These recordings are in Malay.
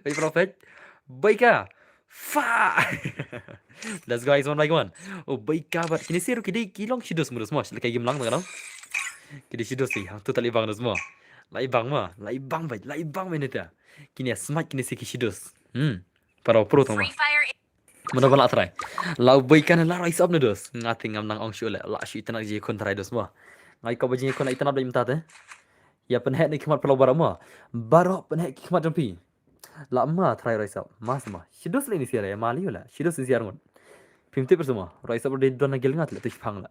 Wait, Prophet. Baika. Fa. Let's go guys, one by one. Oh, baika bat. Kini sih kini kilong sidos murus mas. Kayak game lang tengah. Kini sidos sih. Hang tu tali bang semua. Lai bang mah. Lai bang bat. Lai bang menita. Kini smart kini sih sidos. Para pro tengah. Mana bala try. Lau baika na la rise up na dos. Ngating ngam nang ong shule. La shi tenak je kon try dos semua. Ngai kau bajing kon itanap dah minta teh. Ya penhet ni kemat pulau barama. Barok penhet kemat jampi. Lama try rise up. Mas mah. Sidos le ni siara ya mali wala. Sidos ni siara ngon. 50% rise up de dona gel ngat le tuh phang la.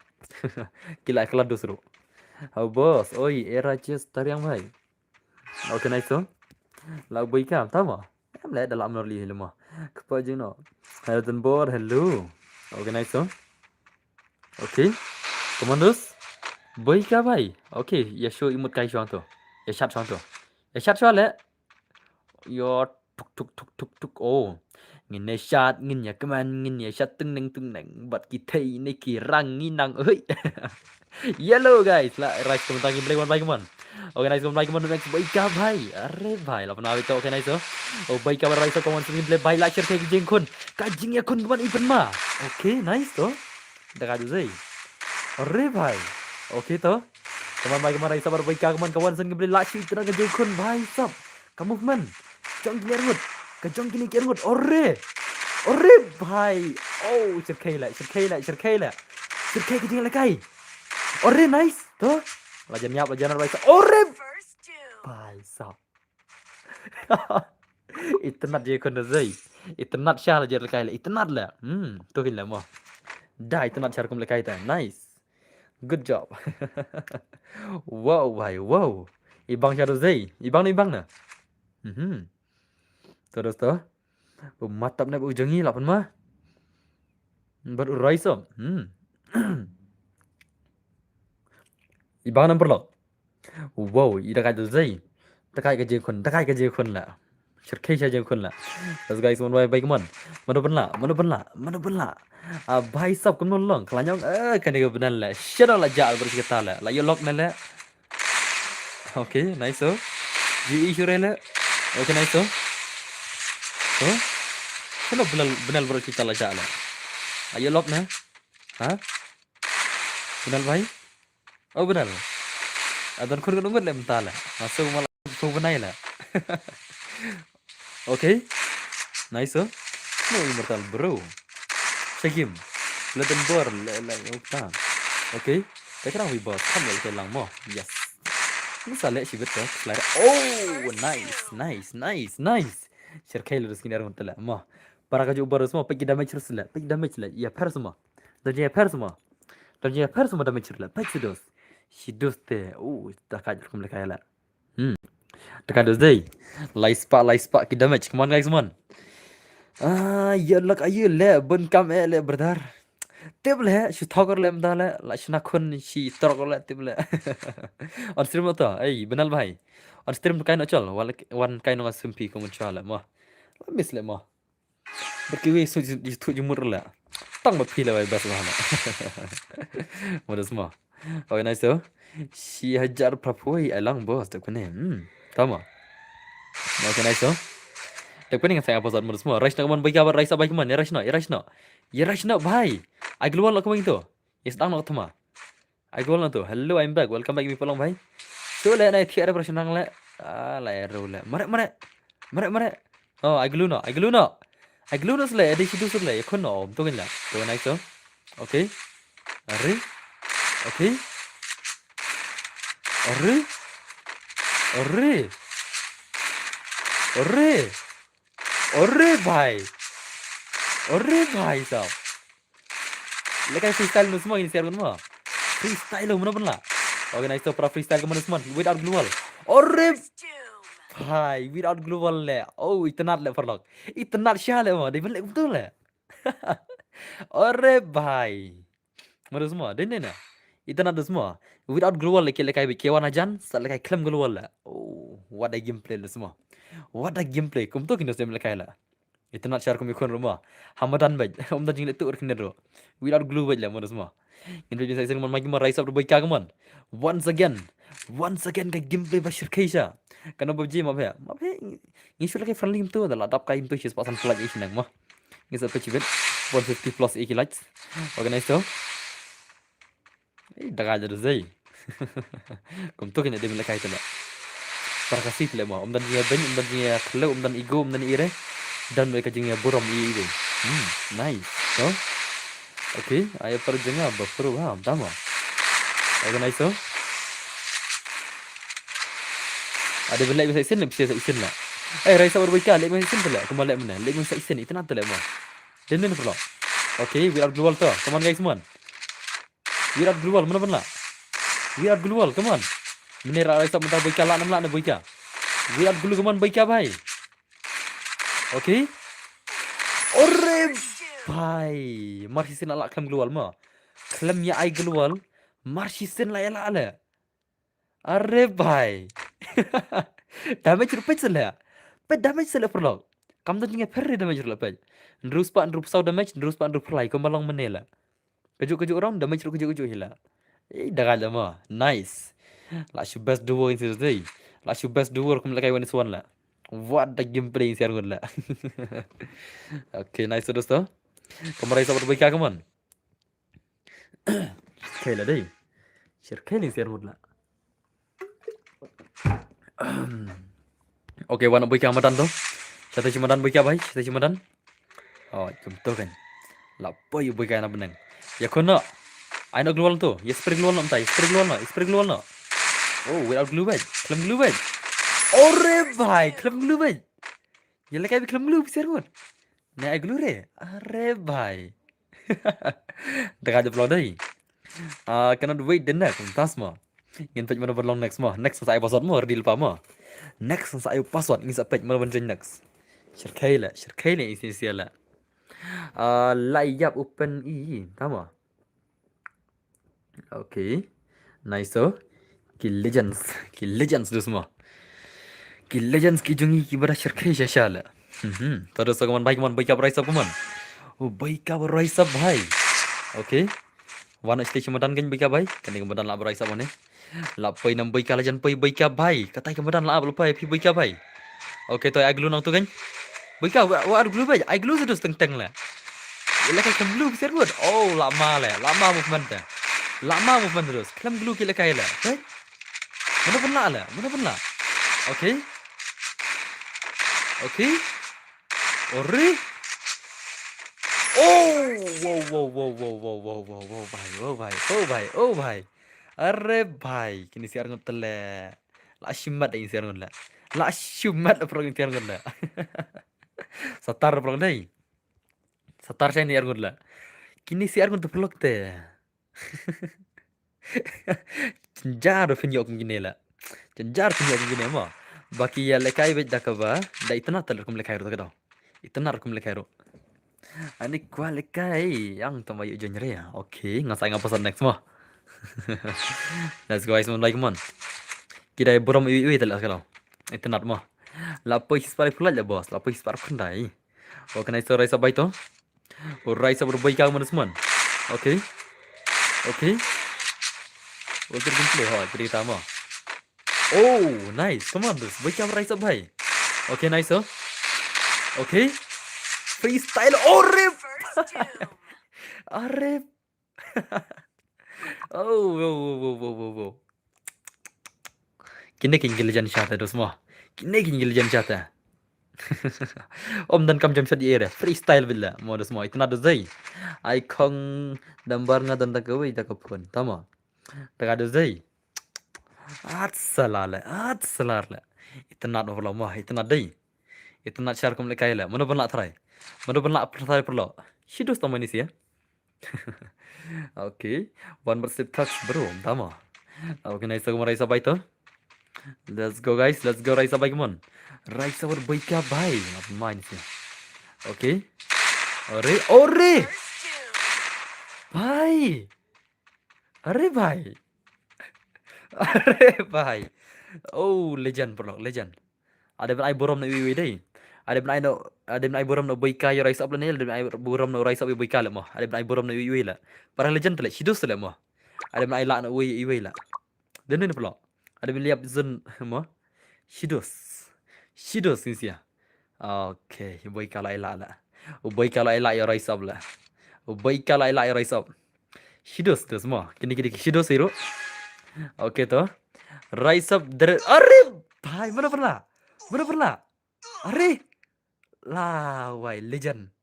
Kila kelat dos ro. Oh bos, oi era just tariang bhai. Okay nice so. Lau bui kam tama. Em le dalam norli lema. Kepa jeng no. Hello dan board, hello. Okay nice so. Okay. Komandos. Bui ka bhai. Okay, ya show imut kai chuang to. Ya chat chuang to. Ya chat chuang le. Yo tuk. Oh. Ngin ne chat ngin ya keman ngin ya chat tung neng. Bat kita ini kirang nginang oi. Yellow guys, lah right komentar gameplay one by one. Okay nice one by one next baik ka bhai. Arre bhai, la panawi to okay nice so. Oh baik ka right so komentar gameplay bhai like share kayak jeng kun. Kajing ya kun kaman event ma. Okay nice to. Dah kaju zai. Arre bhai. Okay to. Kaman baik right sabar baik ka kaman kawan sen gameplay like share kena jeng kun bhai sab. Kamu man. Jong kini rut. Kajong kini rut. Arre bhai. Oh, cerkai la. Cerkai kejing lakai. Ore nice tuh. Lajan nyap lajan baik. Ore baisa. Itnat je kon zai. Itnat syah lajan lekai la. Itnat la. Tu kin la mo. Dah itnat syar kum lekai ta. Nice. Good job. Wow bhai, wow. Ibang syar zai. Ibang ni ibang na. Terus tu. Matap na ujangi lapan mah. Baru raisom. Ibang number lo. Wow, ida kai zai. Takai ke je kun la. Shirkai sha je kun la. Let's guys one by come on. Mana benla. Bhai sab kum non long. Kelanyong kan dia benar la. Shara la jal bersikata la. La yo lock na la. Okay, nice so. GE shure la. Okay, nice so. Oh. Kenapa benar bersikata la jal la. Ayo lock na. Ha? Benar bhai? Oh benar. Adan kun kan umur le mentala. Masuk malah tu benai la. Okay. Nice so. No immortal bro. Segim. Letan bor la ukta. Okay. Sekarang we boss. Kamu le lang mo. Yes. Misal le sibet to. Oh, nice. Shirkai le skin erun tala. Mo. Para ka jo bor semua pergi damage rusla. Ya per semua. Dan per semua damage rusla. Pergi dos. Hidup teh, dah kajar kum lekai la. Dekat dos day. Light spark ki damage. Come on guys, come on. Ya lak ayu le bun kam le berdar. Tip le, shi thokar le mda le, la shna kun shi torok le tip le. On stream to, benal bhai. On stream kain ochol, wan kain no simpi kum chala mo. Miss le mo. Berkiwi su tu jumur le. Tang ma phi le bhai bas bahana. Modus mo. Okay, nice so. Si hajar prapoi alang bos tak kene. Tama. Okay, nice so. Tak kene ngasai apa zat modus mo. Rush nak man bagi kabar Raisa bagi man. Ya rush no bhai. I global nak kemang tu. Yes dang nak thama. I global nak tu. Hello, I'm back. Welcome back mi pelong bhai. So le nai thiara prashan nang le. La ero le. Mare. Oh, I glue no. Sele edi situ sele. Yakun no. Tu kan la. Tu nice so. Okay. Okay. Arre bhai sab. Lekai freestyle nu semua ini share kan mo. Freestyle lo mana pun la. Okay nice to para freestyle ke mana semua without global. Arre bhai without global le. Oh itnat le perlok. Itnat syah le mo. Dia betul betul le. Arre bhai. Mana semua? Den na. Itnat tu semua. Without global le lekai kewan ajan, sat lekai claim global la. Oh, what a gameplay le semua. What a gameplay. Kum tu kini sem lekai la. Itnat share kum ikon rumah. Hamadan baj. Dah jing le tu kini ro. Without glue baj la mana semua. Introduce saya dengan magi rise up the boy kagamon. Once again ke gameplay bashir kaisa. Karena PUBG map he ngisul lagi friendly tu adalah dap kai tu sih pasan flag ish nang mah. Ngisa pecibet 150 plus EQ likes. Organize tu. Daga jadi zai. Kum tu kena dia melek kai tu lah. Terkasih tu lah mah. Dan dia ben, dan dia kalau, dan ego, dan ire. Dan mereka jengnya buram ini. Nice. So, okay. Ayo perjengah berperu tama. Organize tu. Ada benda bisa isin bisa isin lah. Raisa berbaikan lek isin tu lah. Kembali mana? Lek bisa isin itu nanti lah mah. Dan pula. Okay, we are global tu. Come on guys, come on. We are global mana? We are global, come on. Menira Raisa bentar baikan lah 6 lah nak baikan. We are global, come on baikan bhai. Okay. Ore bhai. Marsisin ala klaim global mah. Klaim ya ai global. Marsisin lah ala ala. Arre bhai. Damage rupai salah. Pe damage salah perlu. Kamu tu jangan pergi damage rupai. Nerus pak nerus sau damage, nerus pak nerus perlai. Kau malang menela. Kejuk orang damage ru kejuk hilang. Dah kalah mah. Nice. Lah best duo in this day. Lah best duo kamu lekai one one lah. What the gameplay siar gula. Okay, nice terus tu. Kamu raisa berbaik come on. Kela deh. Share kela siar gula. Okay, warna baik Ramadan tu. Kita Ramadan baik apa? Kita Ramadan. Oh, contoh kan. Lapoi baik apa benang. Ya kono. Ai nak global tu. Ya spray global nak tai. Spray global nak. Oh, without glue bag. Klaim glue bag. Ore bhai, klaim glue bag. Ya lekai klaim glue besar pun. Ni ai glue re. Are bhai. Dah ada upload dah. Cannot wait the next. Tas mah. Ingin page mana berlong next mah. Next saya password mah di lupa mah. Next saya password ingin page mana berlong next. Shirkaila isi siala. Layap open tama. Okay. Nice so. Kill legends tu semua. Kill legends ki jungi ki bara shirkai shala. Terus kawan baik apa raisa kawan. Oh baik apa raisa bhai. Okay. Wana station madan kan baik bhai. Kan kemudian lah raisa mana. Lapai nam baik legend baik bhai. Katai kemudian lah lupa pi baik bhai. Okay tu aglu nang tu kan. Baik wa aglu bhai. Aglu sudah teng lah. Ila kan glue besar good. Oh lama movement dah. Lama movement terus. Kelam glue kila kaila. Right? Mana pernah. Okay. Ore. Oh, wow, bhai. Arre bhai, kini siar ngot le. La shimat ai siar ngot la. La shimat pro siar ngot la. Satar pro dai. Satar saya ni siar ngot la. Kini siar ngot pro te. Cenjar finyok gini lah. Cenjar finyok gini mah. Baki ya lekai bet dakaba. Da itna talar kum lekai ro takado. Itna kum lekai ro. Ani kwa lekai yang tamayu jenre ya. Okay, ngasai ngapasan next mah. Let's go guys, like man. Kita buram iwi talar kalau. Itna mah. Lapo hispar pula ya bos. Lapo hispar kundai. Okay, nice raisa baito. O raisa berbaik kamu semua. Okay. Ultir gameplay cerita mah. Oh, nice. Come on, this. Baik apa raisa bhai. Okay, nice oh. Okay. Freestyle. Oh, rip. Rip. Oh. Kini legend shot tu semua. Kini legend shot. Om dan kam jam shot era. Freestyle bila. Mau tu semua. Itu nada zai. Icon gambar nga dan tak kawai tak kapun. Tama. Tak ada zai. At salar le. Itna no mah, itna dai. Itna share kum le kaila. Mana pun nak try perlo. Shidos tama ni sih ya. Okay. One more step touch bro. Tama. Okay, nice kum raisa baito. Let's go guys. Raisa baik mon. Raisa berbaik bhai. Apa main sih. Okay. Ore. Bhai. Are bhai. Oh, legend bro, legend. Ada ben ai borom na wiwi dai. Ada ben ai borom na boika yo raisa uplan ada ben ai borom na raisa wi boika la mo. Ada ben ai borom na wiwi la. Para legend tele shidus tele mo. Ada ben ai la na wiwi la. Den bro. Ada ben liap zun mo. Shidos ni siya. Okay, boy kala ila la. Boy kala ila ya rise up la. Boy kala ila ya rise up. Shidos tu semua. Kini shidos hero. Oke toh. Rise up dari भाई mana pernah? Are lah, why legend.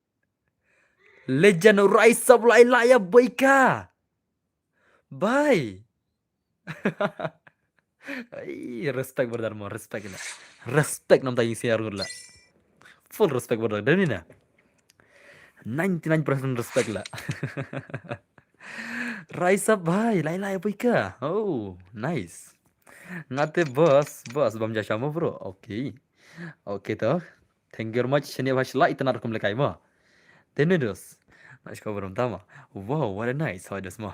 Legend rise up la ila ya boy ka. Bye. Ay, respect brother mo, respect na. Respect nam tayo siya la. Full respect brother. Dan ni na. 99% respect lah. Rise up bhai, lai boy ka. Oh, nice. Ngate bos bam jasha mo bro. Okay. Okay toh. Thank you very much. Shani bhashla itna rakum lekai mo. Tenedos. Nashko bro tama. Wow, what a nice. How does mo.